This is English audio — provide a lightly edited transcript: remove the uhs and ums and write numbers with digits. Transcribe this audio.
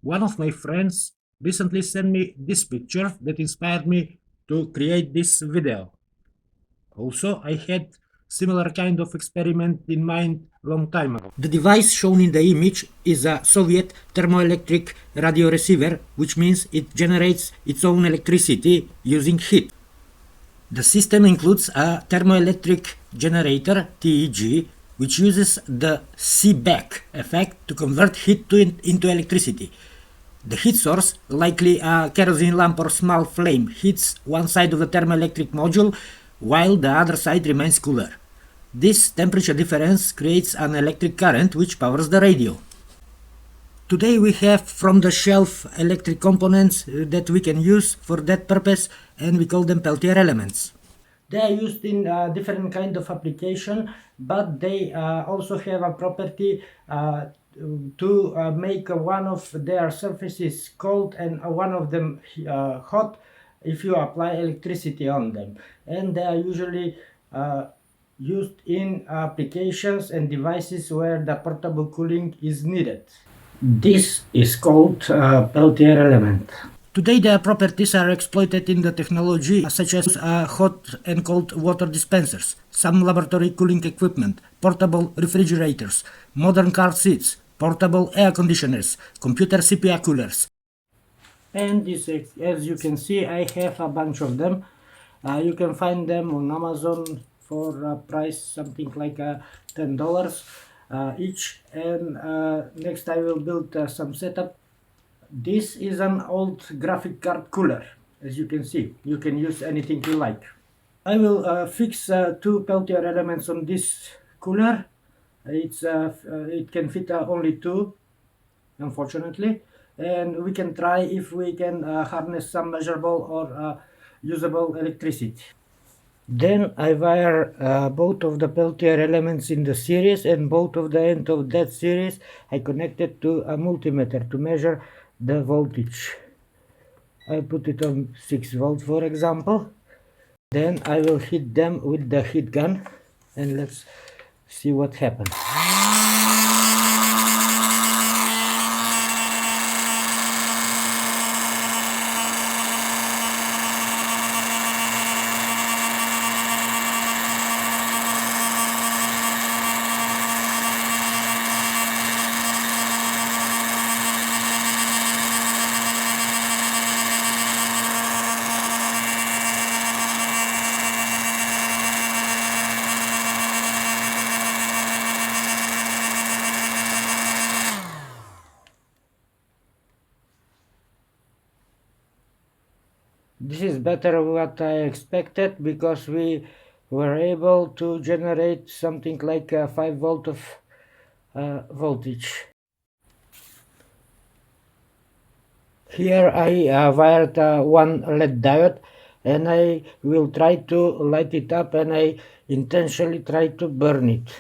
One of my friends recently sent me this picture that inspired me to create this video. Also, I had similar kind of experiment in mind long time ago. The device shown in the image is a Soviet thermoelectric radio receiver, which means it generates its own electricity using heat. The system includes a thermoelectric generator, TEG, which uses the seebeck effect to convert heat into electricity. The heat source, likely a kerosene lamp or small flame, heats one side of the thermoelectric module while the other side remains cooler. This temperature difference creates an electric current which powers the radio. Today we have from the shelf electric components that we can use for that purpose, and we call them Peltier Elements. They are used in different kind of application, but they also have a property to make one of their surfaces cold and one of them hot if you apply electricity on them. And they are usually used in applications and devices where the portable cooling is needed. This is called Peltier Element. Today their properties are exploited in the technology such as hot and cold water dispensers, some laboratory cooling equipment, portable refrigerators, modern car seats, portable air conditioners, computer CPU coolers. And this, as you can see, I have a bunch of them. You can find them on Amazon for a price something like $10 each. And next I will build some setup. This is an old graphic card cooler. As you can see, you can use anything you like. I will fix two Peltier elements on this cooler. It can fit only two, unfortunately, and we can try if we can harness some measurable or usable electricity. Then I wire both of the Peltier elements in the series, and both of the end of that series I connected to a multimeter to measure the voltage. I put it on 6 volt, for example. Then I will hit them with the heat gun, and let's see what happens. This is better what I expected, because we were able to generate something like 5 volt of voltage. Here I wired one LED diode, and I will try to light it up, and I intentionally try to burn it.